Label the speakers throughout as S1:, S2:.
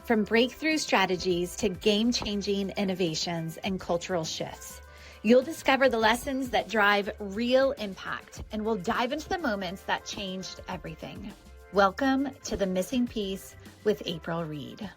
S1: from breakthrough strategies to game-changing innovations and cultural shifts. You'll discover the lessons that drive real impact, and we'll dive into the moments that changed everything. Welcome to The Missing Piece with April Reed.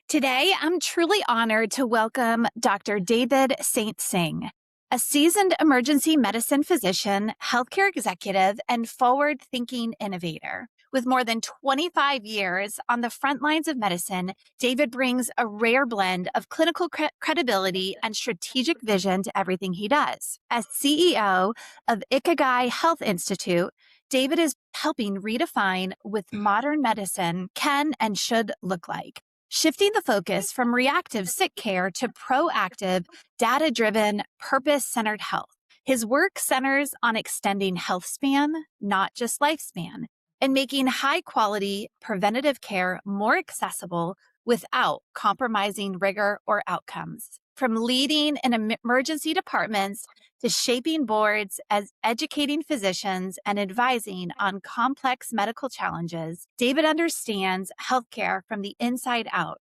S1: Today, I'm truly honored to welcome Dr. David St. Singh, a seasoned emergency medicine physician, healthcare executive, and forward-thinking innovator. With more than 25 years on the front lines of medicine, David brings a rare blend of clinical credibility and strategic vision to everything he does. As CEO of Ikigai Health Institute, David is helping redefine what modern medicine can and should look like, shifting the focus from reactive sick care to proactive, data-driven, purpose-centered health. His work centers on extending health span, not just lifespan, and making high-quality preventative care more accessible without compromising rigor or outcomes. From leading in emergency departments to shaping boards, as educating physicians and advising on complex medical challenges, David understands healthcare from the inside out.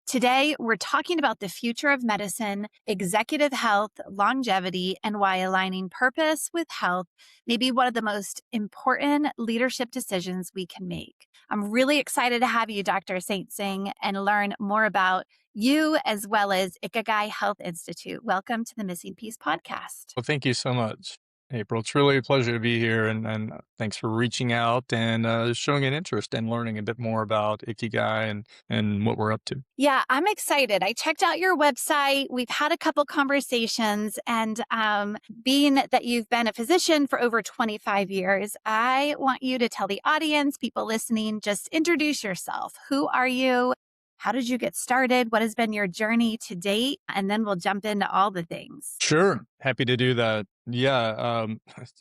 S1: Today, we're talking about the future of medicine, executive health, longevity, and why aligning purpose with health may be one of the most important leadership decisions we can make. I'm really excited to have you, Dr. St. Singh, and learn more about you as well as Ikigai Health Institute. Welcome to the Missing Piece podcast.
S2: Well, thank you so much, April. It's really a pleasure to be here, and thanks for reaching out and showing an interest in learning a bit more about Ikigai and what we're up to.
S1: Yeah, I'm excited. I checked out your website. We've had a couple conversations, and being that you've been a physician for over 25 years, I want you to tell the audience, people listening, just introduce yourself. Who are you? How did you get started? What has been your journey to date? And then we'll jump into all the things.
S2: Sure. Happy to do that. Yeah.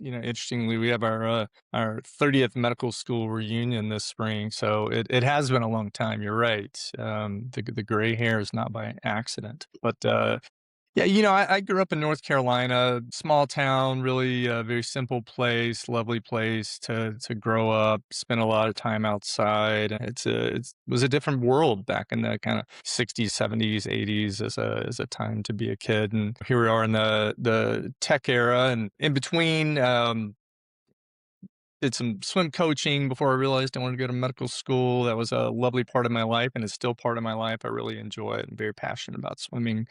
S2: Interestingly, we have our 30th medical school reunion this spring. So it has been a long time. You're right. The gray hair is not by accident. But yeah, I grew up in North Carolina, small town, really very simple place, lovely place to grow up, spend a lot of time outside. It was a different world back in the kind of 60s, 70s, 80s as a time to be a kid. And here we are in the tech era, and in between, did some swim coaching before I realized I wanted to go to medical school. That was a lovely part of my life, and it's still part of my life. I really enjoy it. I'm very passionate about swimming,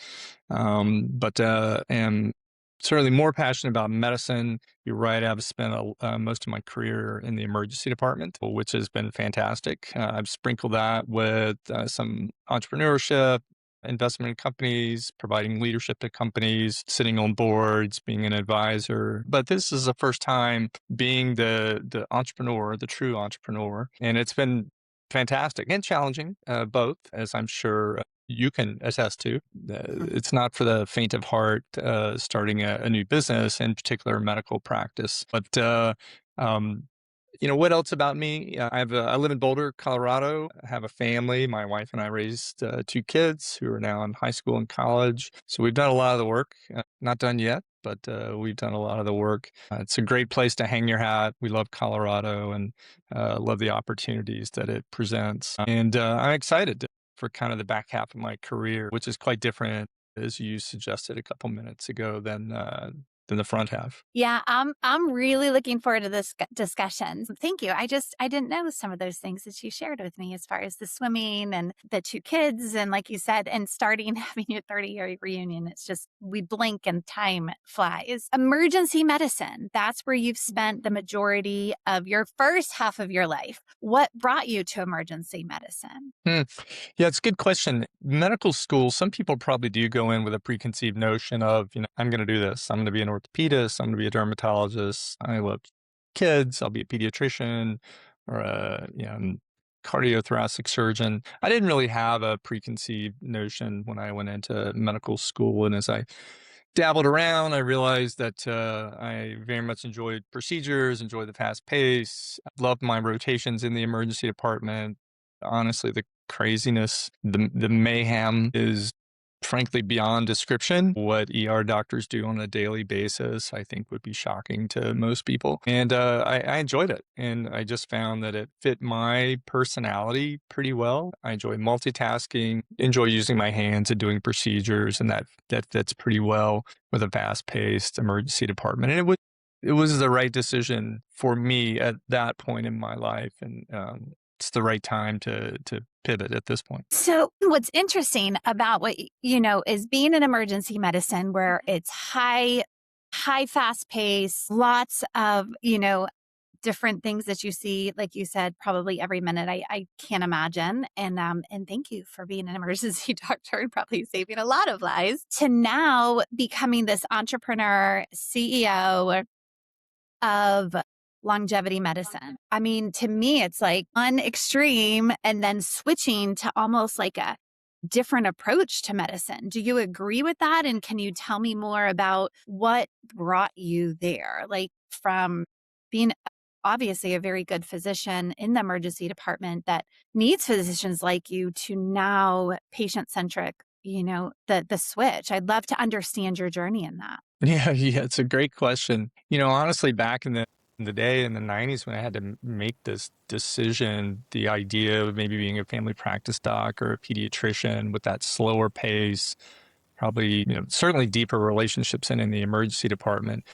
S2: but am certainly more passionate about medicine. You're right. I've spent most of my career in the emergency department, which has been fantastic. I've sprinkled that with some entrepreneurship, investment in companies, providing leadership to companies, sitting on boards, being an advisor. But this is the first time being the entrepreneur, the true entrepreneur. And it's been fantastic and challenging, both, as I'm sure you can attest to. It's not for the faint of heart, starting a new business, in particular medical practice. But what else about me? I live in Boulder, Colorado. I have a family. My wife and I raised 2 kids who are now in high school and college. So we've done a lot of the work. Not done yet, but we've done a lot of the work. It's a great place to hang your hat. We love Colorado and love the opportunities that it presents. And I'm excited for kind of the back half of my career, which is quite different, as you suggested a couple minutes ago, than the front half.
S1: Yeah, I'm really looking forward to this discussion. Thank you. I didn't know some of those things that you shared with me as far as the swimming and the 2 kids. And like you said, and starting having your 30-year reunion, it's just, we blink and time flies. Emergency medicine, that's where you've spent the majority of your first half of your life. What brought you to emergency medicine?
S2: Yeah, it's a good question. Medical school, some people probably do go in with a preconceived notion of, I'm going to do this. I'm going to be an orthopedist. I'm going to be a dermatologist. I love kids. I'll be a pediatrician or a cardiothoracic surgeon. I didn't really have a preconceived notion when I went into medical school. And as I dabbled around, I realized that I very much enjoyed procedures, enjoyed the fast pace, loved my rotations in the emergency department. Honestly, the craziness, the mayhem is frankly beyond description. What ER doctors do on a daily basis, I think, would be shocking to most people. And I enjoyed it. And I just found that it fit my personality pretty well. I enjoy multitasking, enjoy using my hands and doing procedures, and that fits pretty well with a fast-paced emergency department. And it was the right decision for me at that point in my life. And it's the right time to pivot at this point.
S1: So, what's interesting about is being in emergency medicine where it's high, fast pace, lots of, different things that you see, like you said, probably every minute. I can't imagine. And thank you for being an emergency doctor and probably saving a lot of lives to now becoming this entrepreneur, CEO of longevity medicine. I mean, to me, it's like one extreme and then switching to almost like a different approach to medicine. Do you agree with that? And can you tell me more about what brought you there? Like from being obviously a very good physician in the emergency department that needs physicians like you to now patient centric, the switch. I'd love to understand your journey in that.
S2: Yeah, yeah, it's a great question. Honestly, back in the day in the 90s when I had to make this decision, the idea of maybe being a family practice doc or a pediatrician with that slower pace, probably, certainly deeper relationships in the emergency department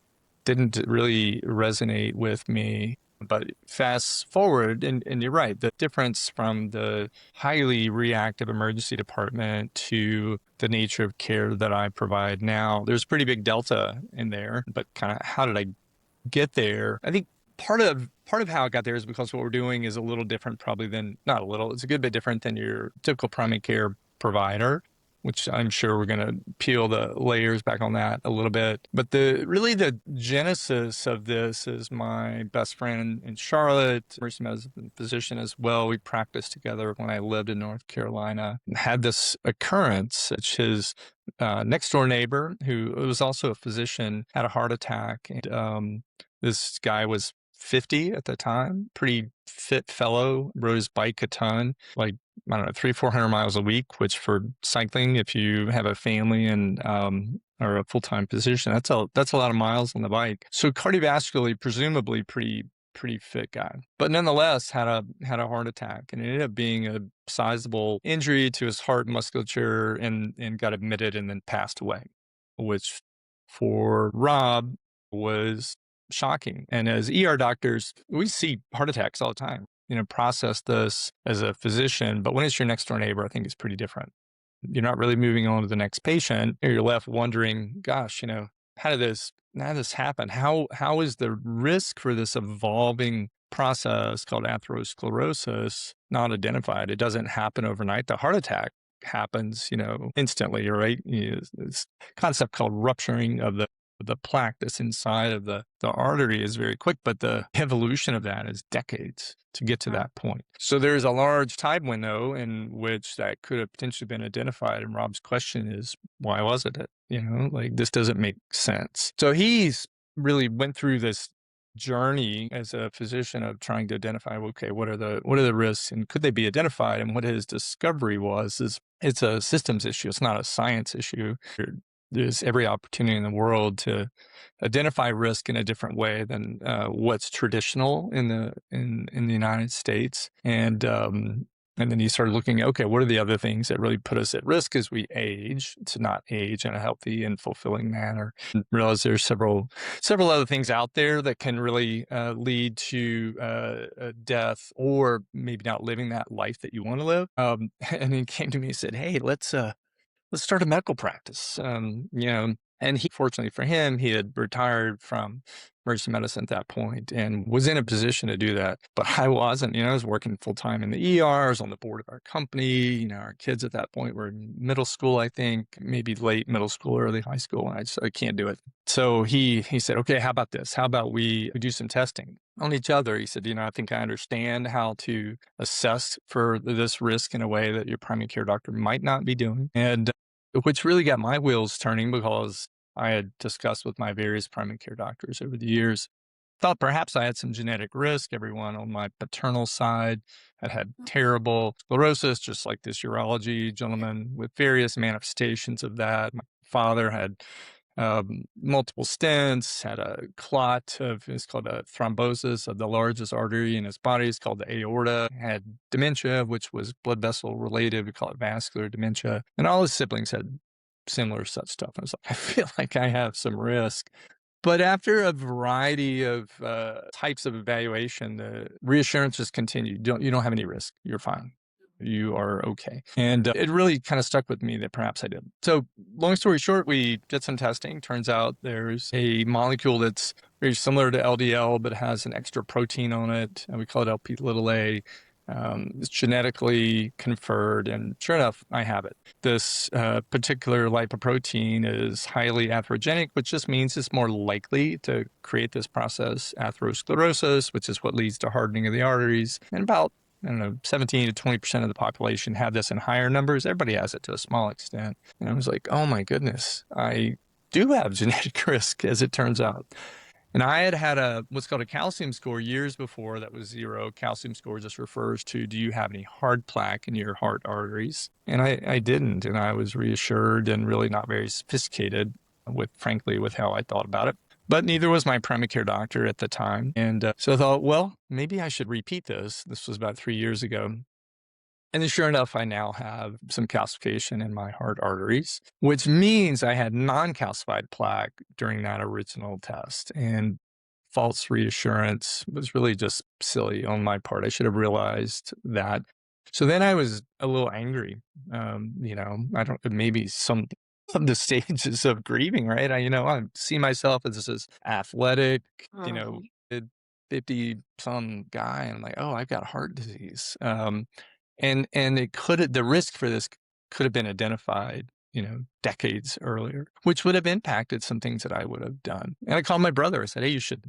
S2: didn't really resonate with me. But fast forward, and you're right, the difference from the highly reactive emergency department to the nature of care that I provide now, there's a pretty big delta in there. But kind of how did I get there? I think part of how I got there is because what we're doing is a little different, probably than not a little. It's a good bit different than your typical primary care provider, which I'm sure we're going to peel the layers back on that a little bit. But the genesis of this is my best friend in Charlotte, emergency medicine physician as well. We practiced together when I lived in North Carolina. Had this occurrence, which his next door neighbor, who was also a physician, had a heart attack. And this guy was 50 at the time, pretty fit fellow, rode his bike a ton, like, I don't know, 300-400 miles a week, which for cycling, if you have a family and or a full-time position, that's a lot of miles on the bike. So cardiovascularly, presumably pretty fit guy, but nonetheless had a heart attack, and it ended up being a sizable injury to his heart musculature, and got admitted and then passed away, which for Rob was shocking. And as ER doctors, we see heart attacks all the time. Process this as a physician, but when it's your next door neighbor, I think it's pretty different. You're not really moving on to the next patient. You're left wondering, gosh, how did this happen? How is the risk for this evolving process called atherosclerosis not identified? It doesn't happen overnight. The heart attack happens, instantly, right? This concept called rupturing of the plaque that's inside of the artery is very quick, but the evolution of that is decades to get to that point. So there's a large time window in which that could have potentially been identified. And Rob's question is, why wasn't it? Like, this doesn't make sense. So he's really went through this journey as a physician of trying to identify, okay, what are the risks and could they be identified? And what his discovery is it's a systems issue. It's not a science issue. There's every opportunity in the world to identify risk in a different way than what's traditional in the United States. And then you start looking at, okay, what are the other things that really put us at risk as we age, to not age in a healthy and fulfilling manner? And realize there's several other things out there that can really lead to death, or maybe not living that life that you want to live. And he came to me and said, hey, let's start a medical practice. And fortunately for him, he had retired from emergency medicine at that point and was in a position to do that. But I wasn't, I was working full time in the ER, I was on the board of our company. Our kids at that point were in middle school, I think, maybe late middle school, early high school. And I can't do it. So he said, okay, how about this? How about we do some testing on each other? He said, I think I understand how to assess for this risk in a way that your primary care doctor might not be doing. And which really got my wheels turning, because I had discussed with my various primary care doctors over the years thought perhaps I had some genetic risk. Everyone on my paternal side had terrible sclerosis, just like this urology gentleman with various manifestations of that. My father had multiple stents, had a clot of, it's called a thrombosis of the largest artery in his body. It's called the aorta. Had dementia, which was blood vessel related. We call it vascular dementia. And all his siblings had similar such stuff. I was like, I feel like I have some risk. But after a variety of types of evaluation, the reassurance just continued. You don't have any risk. You're fine. You are okay. And it really kind of stuck with me that perhaps I did. So long story short, we did some testing. Turns out there's a molecule that's very similar to LDL, but has an extra protein on it. And we call it LP little a. It's genetically conferred, and sure enough, I have it. This particular lipoprotein is highly atherogenic, which just means it's more likely to create this process, atherosclerosis, which is what leads to hardening of the arteries. And about, I don't know, 17 to 20% of the population have this in higher numbers. Everybody has it to a small extent. And I was like, oh my goodness, I do have genetic risk, as it turns out. And I had a what's called a calcium score years before that was 0. Calcium score just refers to, do you have any hard plaque in your heart arteries? And I didn't. And I was reassured and really not very sophisticated frankly, with how I thought about it. But neither was my primary care doctor at the time. And so I thought, well, maybe I should repeat this. This was about 3 years ago. And then sure enough, I now have some calcification in my heart arteries, which means I had non-calcified plaque during that original test. And false reassurance was really just silly on my part. I should have realized that. So then I was a little angry. I don't, maybe some of the stages of grieving, right? I see myself as this athletic, 50 some guy. And I'm like, oh, I've got heart disease. And the risk for this could have been identified, decades earlier, which would have impacted some things that I would have done. And I called my brother. I said, hey, you should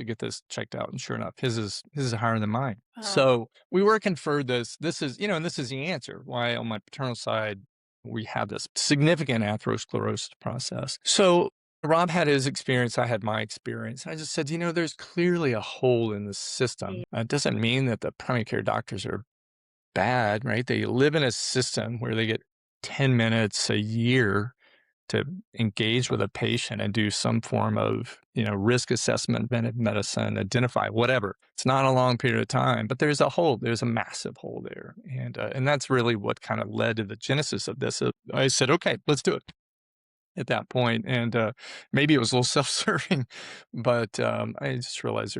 S2: get this checked out. And sure enough, his is higher than mine. So we were conferred this. This is, and this is the answer why on my paternal side, we have this significant atherosclerosis process. So Rob had his experience. I had my experience. I just said, there's clearly a hole in the system. It doesn't mean that the primary care doctors are bad, right? They live in a system where they get 10 minutes a year to engage with a patient and do some form of, risk assessment, preventive medicine, identify whatever. It's not a long period of time, but there's a massive hole there. And that's really what kind of led to the genesis of this. I said, okay, let's do it at that point. And maybe it was a little self-serving, but I just realized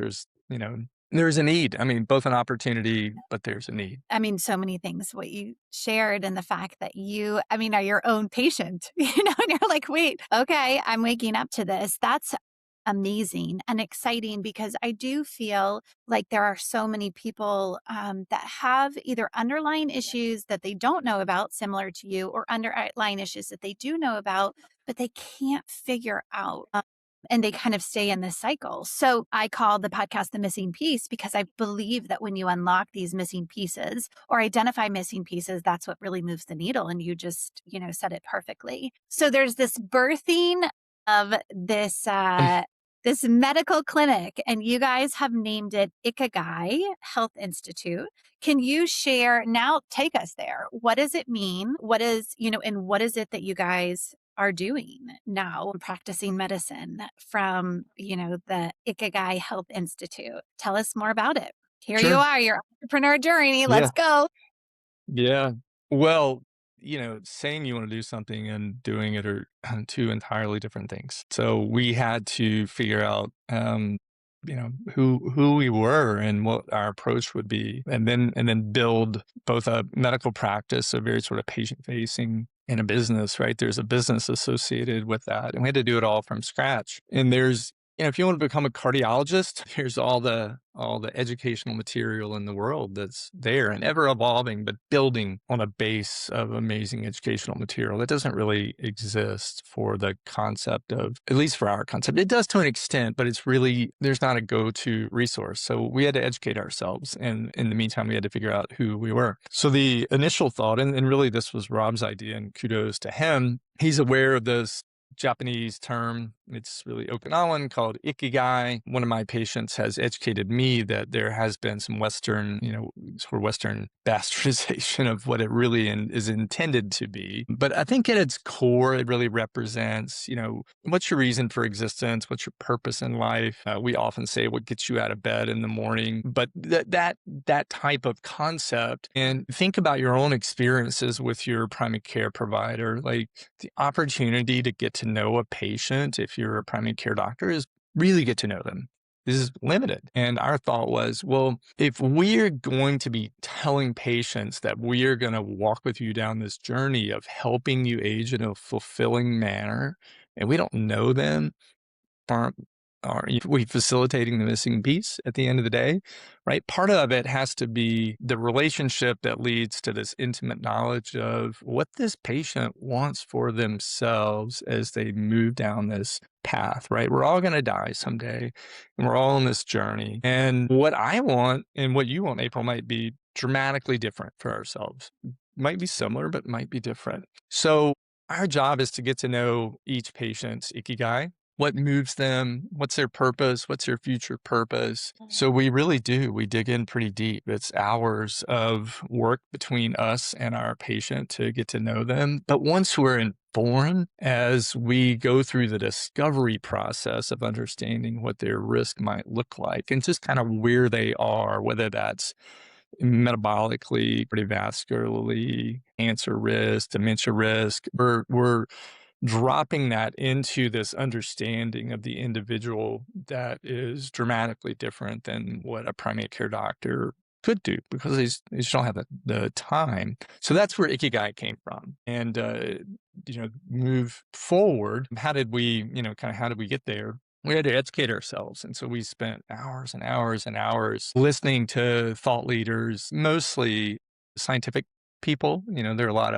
S2: there's a need. I mean, both an opportunity, but there's a need.
S1: I mean, so many things, what you shared, and the fact that you, are your own patient, and you're like, wait, okay, I'm waking up to this. That's amazing and exciting, because I do feel like there are so many people that have either underlying issues that they don't know about, similar to you, or underlying issues that they do know about, but they can't figure out. And they kind of stay in this cycle. So I call the podcast The Missing Piece, because I believe that when you unlock these missing pieces or identify missing pieces, that's what really moves the needle. And you just, said it perfectly. So there's this birthing of this, this medical clinic, and you guys have named it Ikigai Health Institute. Can you share, now take us there. What does it mean? What is, and what is it that you guys are doing now, practicing medicine from, the Ikigai Health Institute? Tell us more about it. Here you
S2: Sure.
S1: are, your entrepreneur journey. Let's go.
S2: Yeah. Well, saying you want to do something and doing it are two entirely different things. So we had to figure out, who we were and what our approach would be, and then build both a medical practice, a very sort of patient facing, and a business, right? There's a business associated with that. And we had to do it all from scratch. And there's, if you want to become a cardiologist, here's all the educational material in the world that's there and ever evolving, but building on a base of amazing educational material that doesn't really exist for the concept of, at least for our concept. It does to an extent, but it's really, there's not a go-to resource. So we had to educate ourselves. And in the meantime, we had to figure out who we were. So the initial thought, and really this was Rob's idea, and kudos to him, he's aware of this Japanese term. It's really Okinawan, called Ikigai. One of my patients has educated me that there has been some Western, sort of Western bastardization of what it really is intended to be. But I think at its core, it really represents, what's your reason for existence? What's your purpose in life? We often say what gets you out of bed in the morning, but that type of concept, and think about your own experiences with your primary care provider. Like, the opportunity to get to know a patient, if you're a primary care doctor, is really get to know them. This is limited. And our thought was, well, if we're going to be telling patients that we are going to walk with you down this journey of helping you age in a fulfilling manner, and we don't know them, aren't are we facilitating the missing piece at the end of the day, right? Part of it has to be the relationship that leads to this intimate knowledge of what this patient wants for themselves as they move down this path, right? We're all going to die someday, and we're all on this journey. And what I want and what you want, April, might be dramatically different for ourselves. Might be similar, but might be different. So our job is to get to know each patient's ikigai. What moves them? What's their purpose? What's their future purpose? So we really do. We dig in pretty deep. It's hours of work between us and our patient to get to know them. But once we're informed, as we go through the discovery process of understanding what their risk might look like and just kind of where they are, whether that's metabolically, cardiovascularly, cancer risk, dementia risk, we're dropping that into this understanding of the individual that is dramatically different than what a primary care doctor could do, because they just don't have the time. So that's where Ikigai came from. And, move forward. How did we, how did we get there? We had to educate ourselves. And so we spent hours and hours and hours listening to thought leaders, mostly scientific people. There are a lot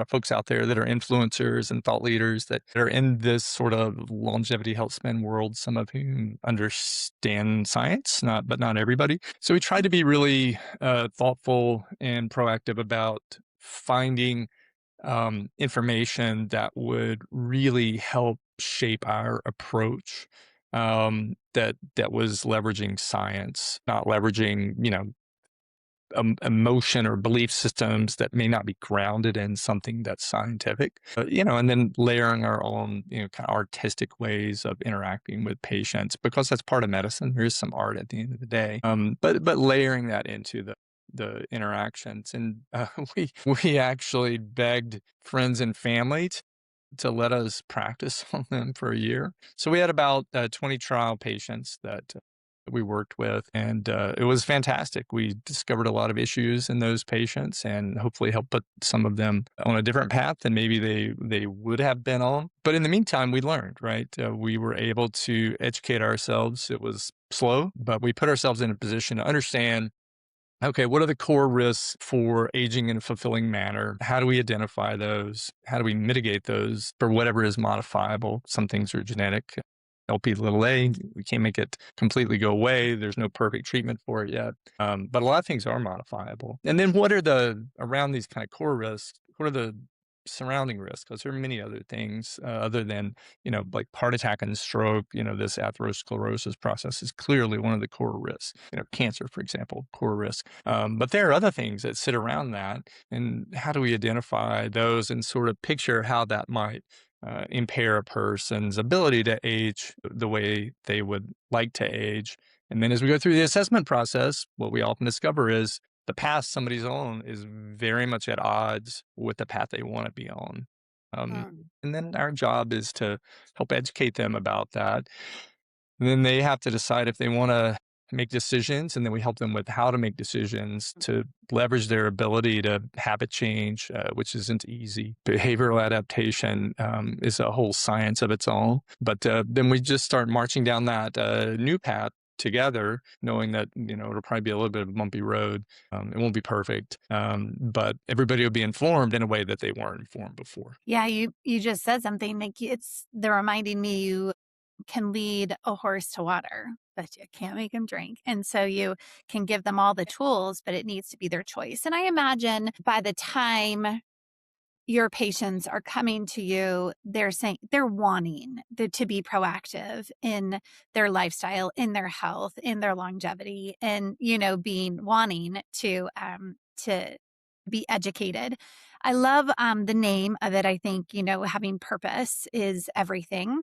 S2: of folks out there that are influencers and thought leaders that are in this sort of longevity health span world, some of whom understand science, but not everybody. So we try to be really thoughtful and proactive about finding information that would really help shape our approach, that was leveraging science, not leveraging, emotion or belief systems that may not be grounded in something that's scientific, and then layering our own, kind of artistic ways of interacting with patients, because that's part of medicine. There is some art at the end of the day, but layering that into the interactions. And we actually begged friends and family to let us practice on them for a year. So we had about 20 trial patients that we worked with, and it was fantastic. We discovered a lot of issues in those patients, and hopefully helped put some of them on a different path than maybe they would have been on. But in the meantime, we learned, right? We were able to educate ourselves. It was slow, but we put ourselves in a position to understand, okay, what are the core risks for aging in a fulfilling manner? How do we identify those? How do we mitigate those for whatever is modifiable? Some things are genetic. LP little a, we can't make it completely go away. There's no perfect treatment for it yet. But a lot of things are modifiable. And then what are around these kind of core risks, what are the surrounding risks? Because there are many other things other than, like heart attack and stroke. This atherosclerosis process is clearly one of the core risks. Cancer, for example, core risk. But there are other things that sit around that. And how do we identify those and sort of picture how that might impair a person's ability to age the way they would like to age? And then as we go through the assessment process, what we often discover is the path somebody's on is very much at odds with the path they want to be on. And then our job is to help educate them about that. And then they have to decide if they want to make decisions, and then we help them with how to make decisions to leverage their ability to habit change, which isn't easy. Behavioral adaptation is a whole science of its own. But then we just start marching down that new path together, knowing that, it'll probably be a little bit of a bumpy road. It won't be perfect, but everybody will be informed in a way that they weren't informed before.
S1: Yeah, you just said something like they're reminding me you can lead a horse to water, but you can't make him drink. And so you can give them all the tools, but it needs to be their choice. And I imagine by the time your patients are coming to you, they're saying they're wanting to be proactive in their lifestyle, in their health, in their longevity, and being wanting to be educated. I love the name of it. I think having purpose is everything.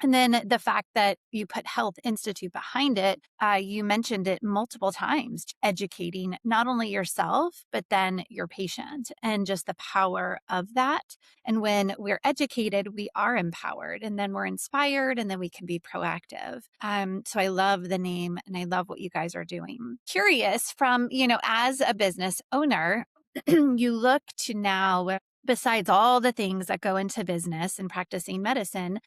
S1: And then the fact that you put Health Institute behind it, you mentioned it multiple times, educating not only yourself, but then your patient and just the power of that. And when we're educated, we are empowered and then we're inspired and then we can be proactive. So I love the name and I love what you guys are doing. Curious from, as a business owner, you look to now, besides all the things that go into business and practicing medicine,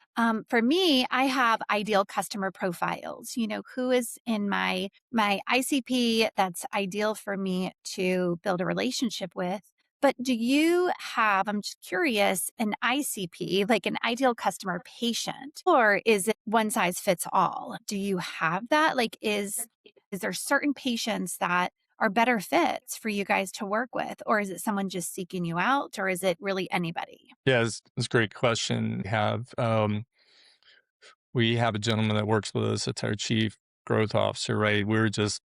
S1: for me, I have ideal customer profiles. Who is in my ICP that's ideal for me to build a relationship with. But do you have, I'm just curious, an ICP, like an ideal customer patient, or is it one size fits all? Do you have that? Like, is there certain patients that are better fits for you guys to work with? Or is it someone just seeking you out? Or is it really anybody?
S2: Yeah, it's a great question. We have a gentleman that works with us. It's our chief growth officer, right? We're just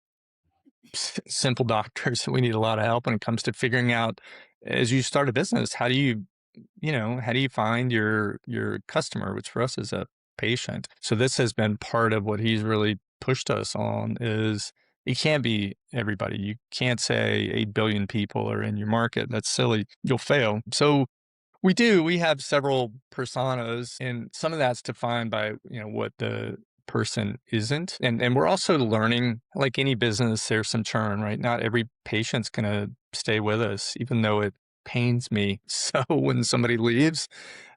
S2: simple doctors. We need a lot of help when it comes to figuring out, as you start a business, how do you find your customer, which for us is a patient. So this has been part of what he's really pushed us on is it can't be everybody. You can't say 8 billion people are in your market. That's silly. You'll fail. So we have several personas, and some of that's defined by, what the person isn't. And we're also learning, like any business, there's some churn, right? Not every patient's gonna stay with us, even though it pains me. So when somebody leaves,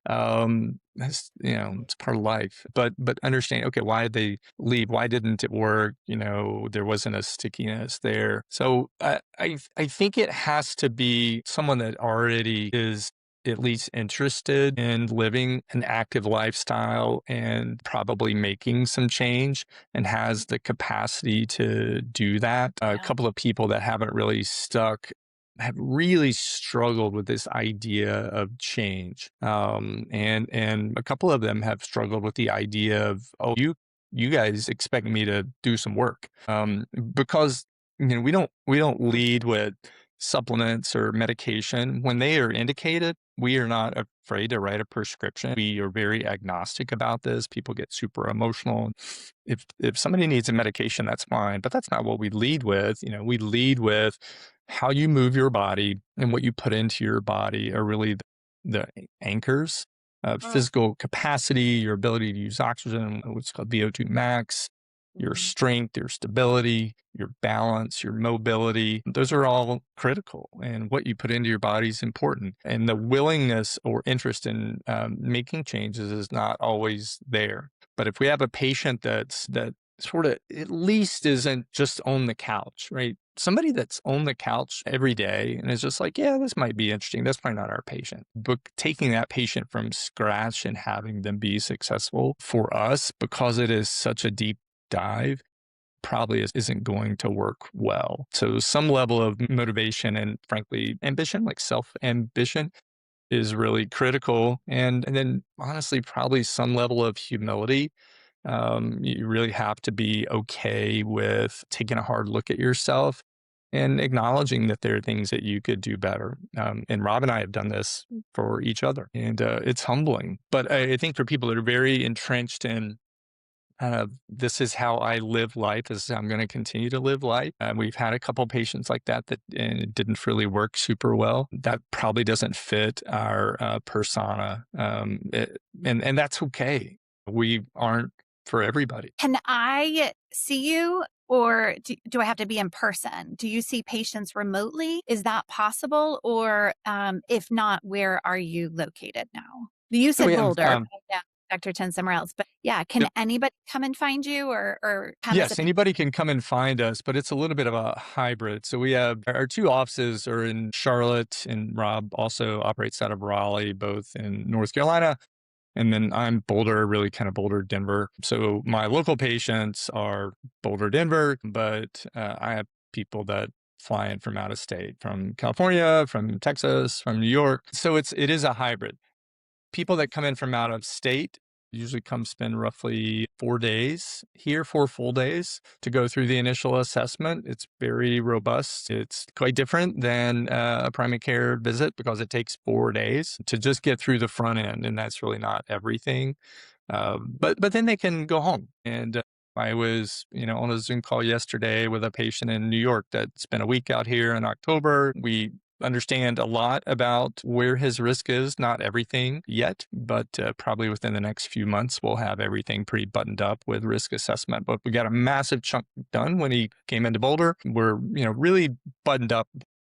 S2: that's, it's part of life. But understand, okay, why did they leave? Why didn't it work? There wasn't a stickiness there. So I think it has to be someone that already is at least interested in living an active lifestyle and probably making some change and has the capacity to do that. A
S1: Yeah.
S2: couple of people that haven't really stuck have really struggled with this idea of change. And a couple of them have struggled with the idea of, oh, you guys expect me to do some work. Because we don't lead with supplements or medication. When they are indicated, we are not afraid to write a prescription. We are very agnostic about this. People get super emotional. If somebody needs a medication, that's fine, but that's not what we lead with. We lead with how you move your body and what you put into your body are really the anchors of physical capacity, your ability to use oxygen, what's called VO2 max, your
S1: Mhm.
S2: strength, your stability, your balance, your mobility. Those are all critical. And what you put into your body is important. And the willingness or interest in making changes is not always there. But if we have a patient that sort of at least isn't just on the couch, right? Somebody that's on the couch every day and is just like, yeah, this might be interesting. That's probably not our patient. But taking that patient from scratch and having them be successful for us, because it is such a deep dive, probably isn't going to work well. So some level of motivation and frankly ambition, like self-ambition, is really critical. And then honestly, probably some level of humility. You really have to be okay with taking a hard look at yourself and acknowledging that there are things that you could do better. And Rob and I have done this for each other, and it's humbling. But I think for people that are very entrenched in this is how I live life. This is how I'm going to continue to live life. We've had a couple patients like that and it didn't really work super well. That probably doesn't fit our persona, and that's okay. We aren't for everybody.
S1: Can I see you or do I have to be in person? Do you see patients remotely? Is that possible? Or if not, where are you located now? You
S2: So we
S1: said
S2: have,
S1: Boulder. Yeah, Dr. 10 somewhere else. But yeah, can
S2: yep.
S1: anybody come and find you or come as a
S2: Yes,
S1: patient?
S2: anybody can come and find us, but it's a little bit of a hybrid. So we have our two offices are in Charlotte, and Rob also operates out of Raleigh, both in North Carolina. And then I'm Boulder, really kind of Boulder, Denver. So my local patients are Boulder, Denver, but I have people that fly in from out of state, from California, from Texas, from New York. So it is a hybrid. People that come in from out of state usually come spend roughly 4 days here, 4 full days to go through the initial assessment. It's very robust. It's quite different than a primary care visit because it takes 4 days to just get through the front end. And that's really not everything. But then they can go home. And I was, on a Zoom call yesterday with a patient in New York that spent a week out here in October. We understand a lot about where his risk is, not everything yet, but probably within the next few months, we'll have everything pretty buttoned up with risk assessment. But we got a massive chunk done when he came into Boulder. We're, really buttoned up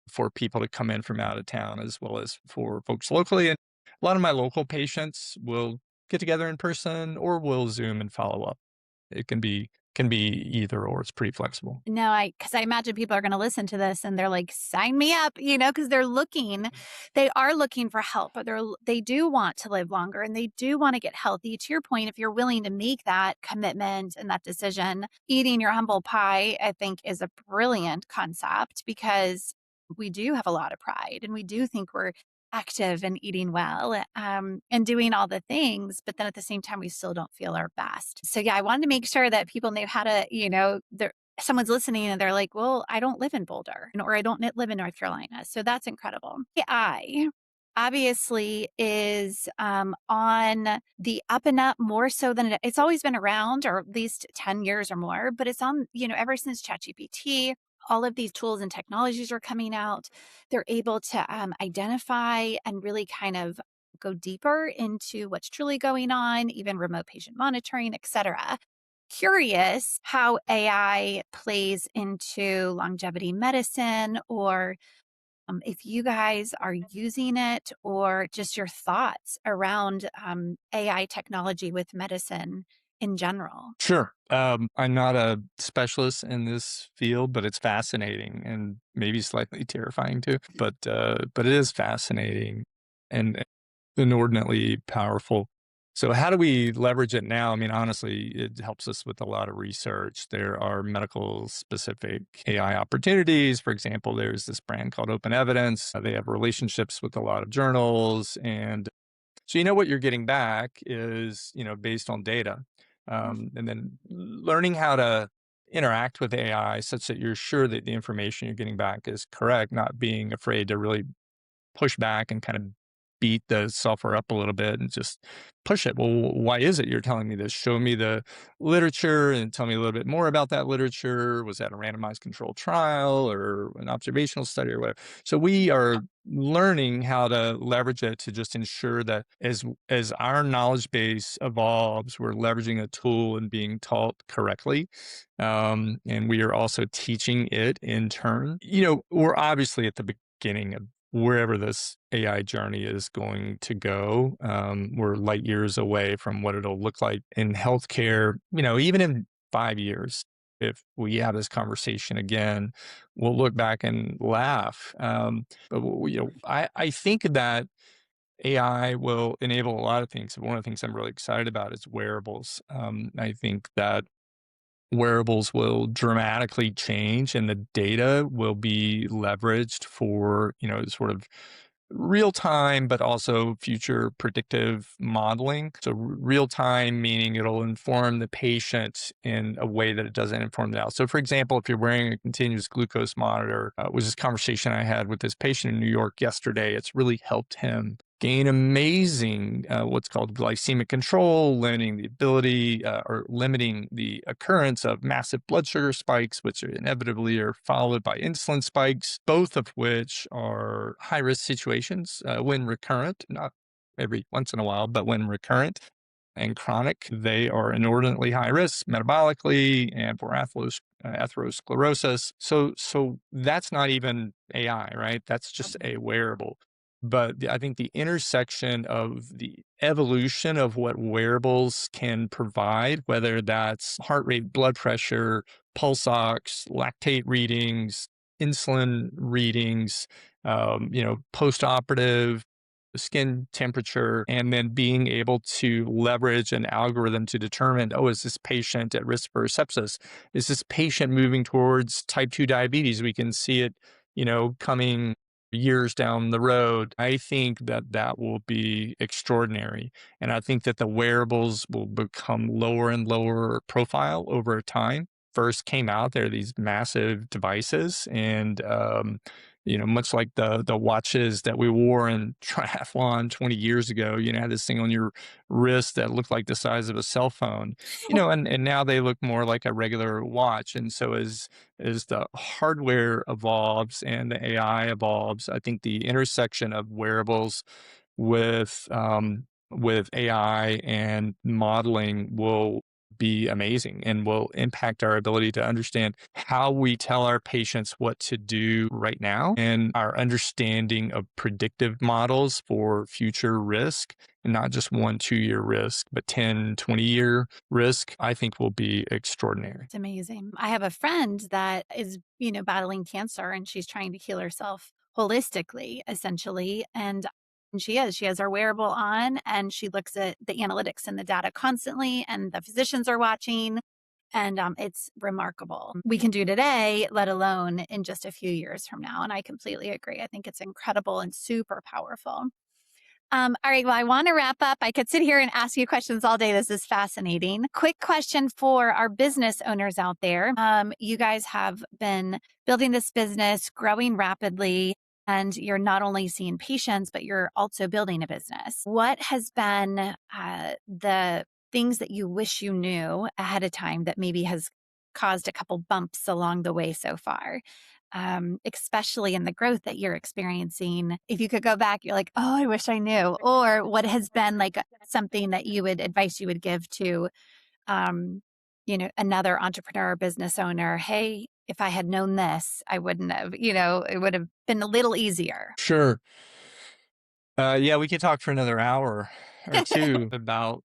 S2: for people to come in from out of town as well as for folks locally. And a lot of my local patients will get together in person or we'll Zoom and follow up. It can be either or. It's pretty flexible.
S1: No, because I imagine people are going to listen to this and they're like, sign me up, because they are looking for help, but they do want to live longer and they do want to get healthy. To your point, if you're willing to make that commitment and that decision, eating your humble pie, I think is a brilliant concept because we do have a lot of pride and we do think we're active and eating well, and doing all the things, but then at the same time, we still don't feel our best. So yeah, I wanted to make sure that people knew how to, someone's listening and they're like, well, I don't live in Boulder or I don't live in North Carolina. So that's incredible. AI obviously is on the up and up more so than it's always been around, or at least 10 years or more, but it's on, ever since ChatGPT, all of these tools and technologies are coming out. They're able to identify and really kind of go deeper into what's truly going on, even remote patient monitoring, et cetera. Curious how AI plays into longevity medicine, or if you guys are using it, or just your thoughts around AI technology with medicine in general.
S2: Sure. I'm not a specialist in this field, but it's fascinating and maybe slightly terrifying too. But it is fascinating and inordinately powerful. So how do we leverage it now? I mean, honestly, it helps us with a lot of research. There are medical specific AI opportunities. For example, there's this brand called Open Evidence. They have relationships with a lot of journals. And so what you're getting back is, based on data. And then learning how to interact with AI such that you're sure that the information you're getting back is correct, not being afraid to really push back and kind of beat the software up a little bit and just push it. Well, why is it you're telling me this? Show me the literature and tell me a little bit more about that literature. Was that a randomized controlled trial or an observational study or whatever? So we are learning how to leverage it to just ensure that as our knowledge base evolves, we're leveraging a tool and being taught correctly. And we are also teaching it in turn. We're obviously at the beginning of wherever this AI journey is going to go. We're light years away from what it'll look like in healthcare, even in 5 years. If we have this conversation again, we'll look back and laugh. I think that AI will enable a lot of things. One of the things I'm really excited about is wearables. I think that wearables will dramatically change and the data will be leveraged for, sort of real time, but also future predictive modeling. So real time meaning it'll inform the patient in a way that it doesn't inform the now. So for example, if you're wearing a continuous glucose monitor, was this conversation I had with this patient in New York yesterday. It's really helped him gain amazing what's called glycemic control, limiting the ability or limiting the occurrence of massive blood sugar spikes, which inevitably are followed by insulin spikes, both of which are high-risk situations when recurrent, not every once in a while, but when recurrent and chronic, they are inordinately high risk metabolically and for atherosclerosis. So that's not even AI, right? That's just a wearable. But I think the intersection of the evolution of what wearables can provide, whether that's heart rate, blood pressure, pulse ox, lactate readings, insulin readings, post-operative skin temperature, and then being able to leverage an algorithm to determine, oh, is this patient at risk for sepsis? Is this patient moving towards type 2 diabetes? We can see it, coming years down the road. I think that that will be extraordinary. And I think that the wearables will become lower and lower profile over time. First came out, there are these massive devices, and much like the watches that we wore in triathlon 20 years ago, had this thing on your wrist that looked like the size of a cell phone, and now they look more like a regular watch. And so as the hardware evolves and the AI evolves, I think the intersection of wearables with AI and modeling will be amazing and will impact our ability to understand how we tell our patients what to do right now, and our understanding of predictive models for future risk, and not just 1, 2 year risk, but 10, 20 year risk, I think will be extraordinary.
S1: It's amazing. I have a friend that is, battling cancer and she's trying to heal herself holistically, essentially. And she has her wearable on and she looks at the analytics and the data constantly, and the physicians are watching. And it's remarkable. We can do today, let alone in just a few years from now. And I completely agree. I think it's incredible and super powerful. All right. Well, I want to wrap up. I could sit here and ask you questions all day. This is fascinating. Quick question for our business owners out there. You guys have been building this business, growing rapidly, and you're not only seeing patients, but you're also building a business. What has been the things that you wish you knew ahead of time that maybe has caused a couple bumps along the way so far? Especially in the growth that you're experiencing. If you could go back, you're like, oh, I wish I knew. Or what has been like something that advice you would give to, another entrepreneur or business owner? Hey, if I had known this, I wouldn't have, it would have been a little easier.
S2: Sure. Yeah, we could talk for another hour or two about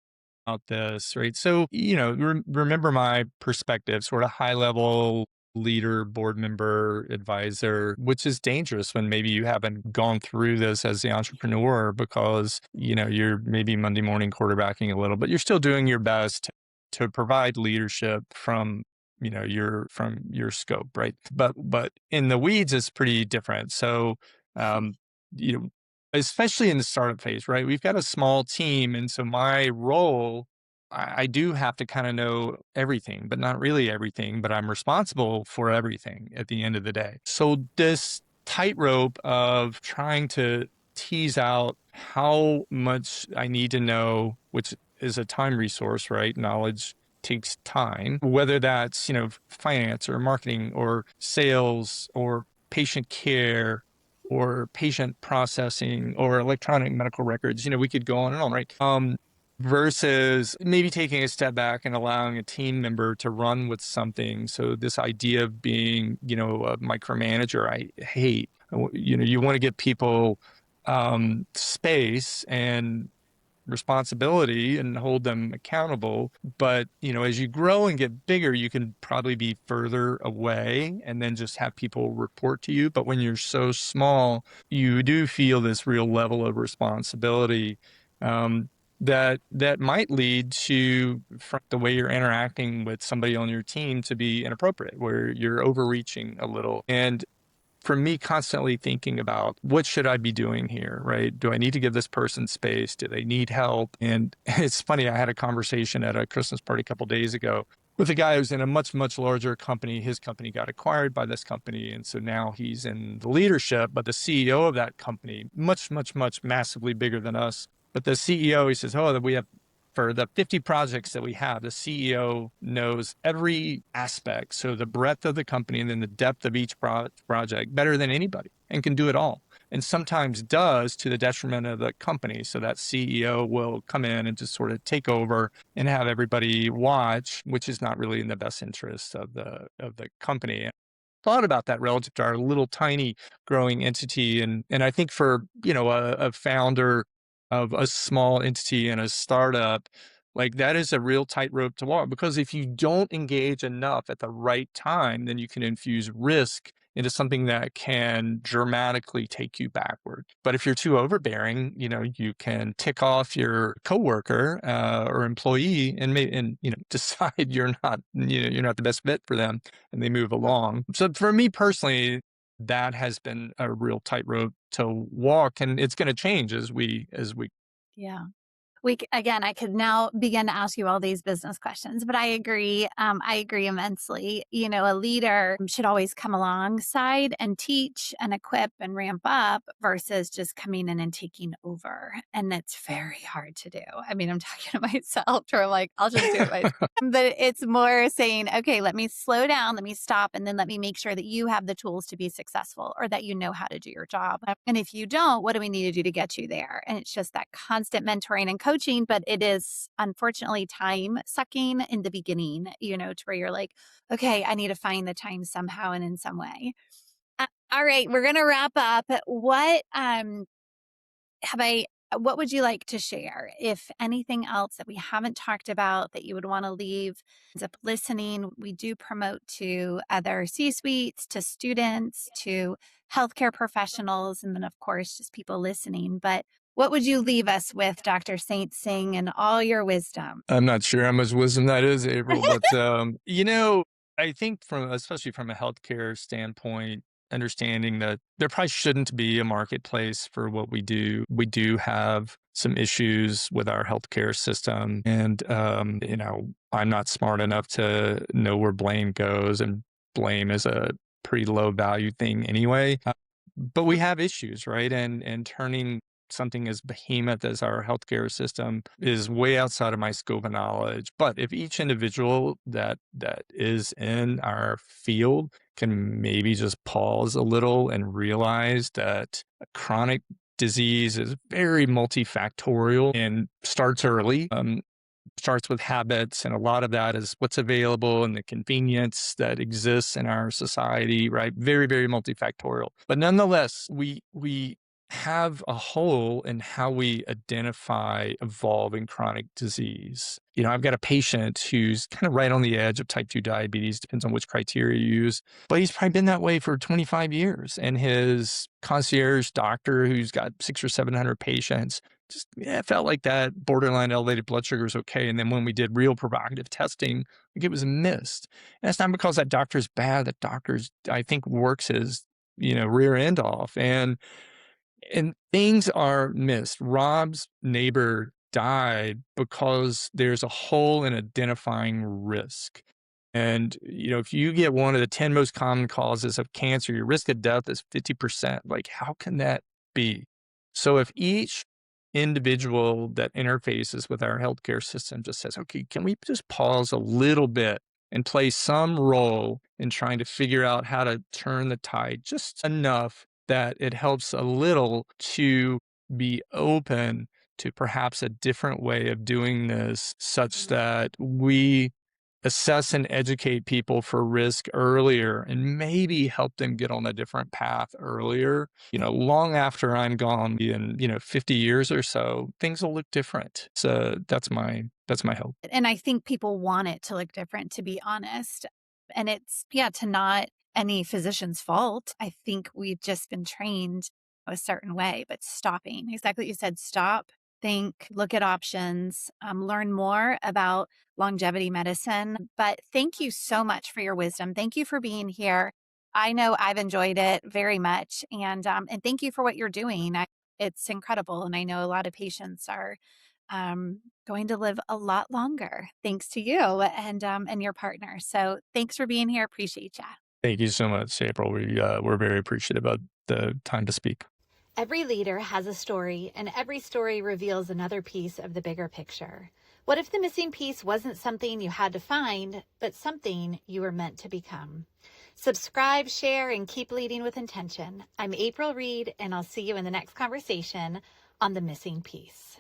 S2: this, right? So, remember my perspective, sort of high level leader, board member, advisor, which is dangerous when maybe you haven't gone through this as the entrepreneur, because, you're maybe Monday morning quarterbacking a little, but you're still doing your best to provide leadership from your scope, right? But in the weeds is pretty different. So, um, you know, especially in the startup phase, right? We've got a small team. And so my role, I do have to kind of know everything, but not really everything, but I'm responsible for everything at the end of the day. So this tightrope of trying to tease out how much I need to know, which is a time resource, right? Knowledge takes time, whether that's, finance or marketing or sales or patient care or patient processing or electronic medical records. We could go on and on, right? Versus maybe taking a step back and allowing a team member to run with something. So this idea of being, a micromanager, I hate. You want to give people space and responsibility and hold them accountable. But, as you grow and get bigger, you can probably be further away and then just have people report to you. But when you're so small, you do feel this real level of responsibility, that might lead to the way you're interacting with somebody on your team to be inappropriate, where you're overreaching a little. And for me, constantly thinking about what should I be doing here, right? Do I need to give this person space? Do they need help? And it's funny, I had a conversation at a Christmas party a couple of days ago with a guy who's in a much, much larger company. His company got acquired by this company. And so now he's in the leadership, but the CEO of that company, much, much, much massively bigger than us. But the CEO, he says, oh, that we have, for the 50 projects that we have, the CEO knows every aspect. So the breadth of the company and then the depth of each project better than anybody, and can do it all. And sometimes does to the detriment of the company. So that CEO will come in and just sort of take over and have everybody watch, which is not really in the best interest of the company. Thought about that relative to our little tiny growing entity. And I think for, a founder of a small entity and a startup, like that is a real tightrope to walk, because if you don't engage enough at the right time, then you can infuse risk into something that can dramatically take you backward. But if you're too overbearing, you can tick off your coworker or employee and decide you're not the best fit for them, and they move along. So for me personally, that has been a real tightrope to walk, and it's going to change as we.
S1: Yeah. Again, I could now begin to ask you all these business questions, but I agree. I agree immensely. A leader should always come alongside and teach and equip and ramp up versus just coming in and taking over. And it's very hard to do. I mean, I'm talking to myself where I'm like, I'll just do it myself. But it's more saying, okay, let me slow down, let me stop, and then let me make sure that you have the tools to be successful or that you know how to do your job. And if you don't, what do we need to do to get you there? And it's just that constant mentoring and coaching, but it is unfortunately time sucking in the beginning, to where you're like, okay, I need to find the time somehow and in some way. All right, we're going to wrap up. What would you like to share? If anything else that we haven't talked about that you would want to leave up listening, we do promote to other C-suites, to students, to healthcare professionals, and then of course, just people listening. But what would you leave us with, Dr. Saint Singh, and all your wisdom?
S2: I'm not sure how much wisdom that is, April, but I think especially from a healthcare standpoint, understanding that there probably shouldn't be a marketplace for what we do. We do have some issues with our healthcare system, and I'm not smart enough to know where blame goes, and blame is a pretty low value thing anyway. But we have issues, right? And turning something as behemoth as our healthcare system is way outside of my scope of knowledge. But if each individual that is in our field can maybe just pause a little and realize that chronic disease is very multifactorial and starts early. Starts with habits, and a lot of that is what's available and the convenience that exists in our society, right? Very, very multifactorial. But nonetheless, we have a hole in how we identify evolving chronic disease. I've got a patient who's kind of right on the edge of type 2 diabetes, depends on which criteria you use, but he's probably been that way for 25 years. And his concierge doctor, who's got 600 or 700 patients, just felt like that borderline elevated blood sugar is okay. And then when we did real provocative testing, it was missed. And it's not because that doctor's bad. That doctor's, I think, works his rear end off, and things are missed. Rob's neighbor died because there's a hole in identifying risk. And, if you get one of the 10 most common causes of cancer, your risk of death is 50%. Like, how can that be? So if each individual that interfaces with our healthcare system just says, okay, can we just pause a little bit and play some role in trying to figure out how to turn the tide just enough that it helps a little to be open to perhaps a different way of doing this, such that we assess and educate people for risk earlier and maybe help them get on a different path earlier. Long after I'm gone in 50 years or so, things will look different. So that's my hope.
S1: And I think people want it to look different, to be honest. And it's, to not any physician's fault. I think we've just been trained a certain way, but stopping, exactly what you said, stop, think, look at options, learn more about longevity medicine. But thank you so much for your wisdom. Thank you for being here. I know I've enjoyed it very much. And thank you for what you're doing. It's incredible. And I know a lot of patients are going to live a lot longer thanks to you and your partner. So thanks for being here. Appreciate you.
S2: Thank you so much, April. We're very appreciative of the time to speak.
S1: Every leader has a story, and every story reveals another piece of the bigger picture. What if the missing piece wasn't something you had to find, but something you were meant to become? Subscribe, share, and keep leading with intention. I'm April Reed, and I'll see you in the next conversation on The Missing Piece.